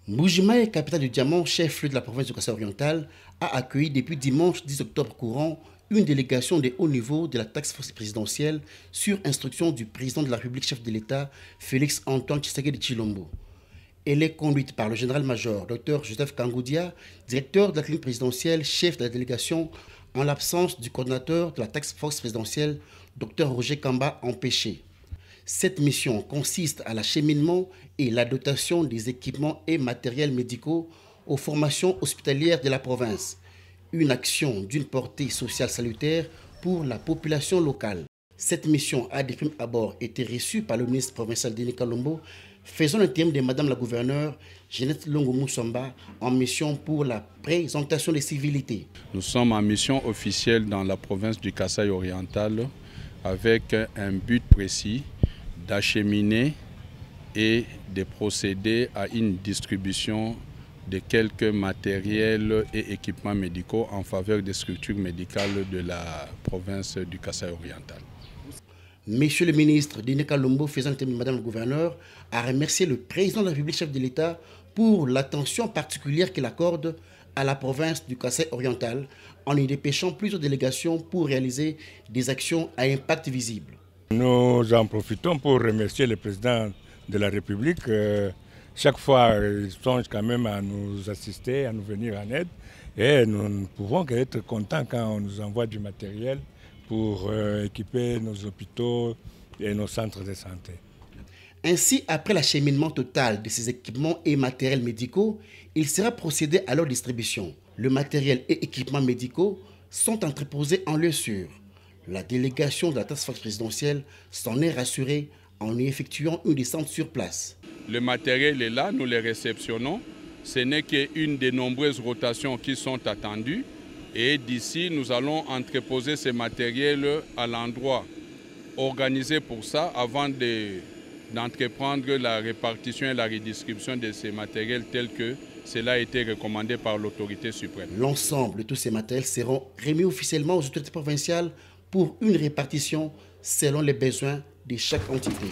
Mbujimaï, capitale du diamant, chef-lieu de la province du Kasaï oriental, a accueilli depuis dimanche 10 octobre courant une délégation de haut niveau de la task force présidentielle sur instruction du président de la République, chef de l'État, Félix Antoine Tshisekedi Tshilombo. Elle est conduite par le général-major Dr Joseph Kangoudia, directeur de la clinique présidentielle, chef de la délégation, en l'absence du coordinateur de la task force présidentielle, Dr Roger Kamba, empêché. Cette mission consiste à l'acheminement et la dotation des équipements et matériels médicaux aux formations hospitalières de la province. Une action d'une portée sociale salutaire pour la population locale. Cette mission a de prime abord été reçue par le ministre provincial Denis Kalombo, faisant l'intérim de Madame la gouverneure Jeannette Longo Moussamba en mission pour la présentation des civilités. Nous sommes en mission officielle dans la province du Kasaï oriental avec un but précis d'acheminer et de procéder à une distribution de quelques matériels et équipements médicaux en faveur des structures médicales de la province du Kasaï oriental. Monsieur le ministre Denis Kalombo, faisant le Madame le gouverneur, a remercié le président de la République, chef de l'État, pour l'attention particulière qu'il accorde à la province du Kasaï oriental en y dépêchant plusieurs délégations pour réaliser des actions à impact visible. Nous en profitons pour remercier le président de la République. Chaque fois, il songe quand même à nous assister, à nous venir en aide. Et nous ne pouvons qu'être contents quand on nous envoie du matériel pour équiper nos hôpitaux et nos centres de santé. Ainsi, après l'acheminement total de ces équipements et matériels médicaux, il sera procédé à leur distribution. Le matériel et équipements médicaux sont entreposés en lieu sûr. La délégation de la task force présidentielle s'en est rassurée en y effectuant une descente sur place. Le matériel est là, nous le réceptionnons. Ce n'est qu'une des nombreuses rotations qui sont attendues. Et d'ici, nous allons entreposer ces matériels à l'endroit organisé pour ça avant d'entreprendre la répartition et la redistribution de ces matériels tels que cela a été recommandé par l'autorité suprême. L'ensemble de tous ces matériels seront remis officiellement aux autorités provinciales pour une répartition selon les besoins de chaque entité.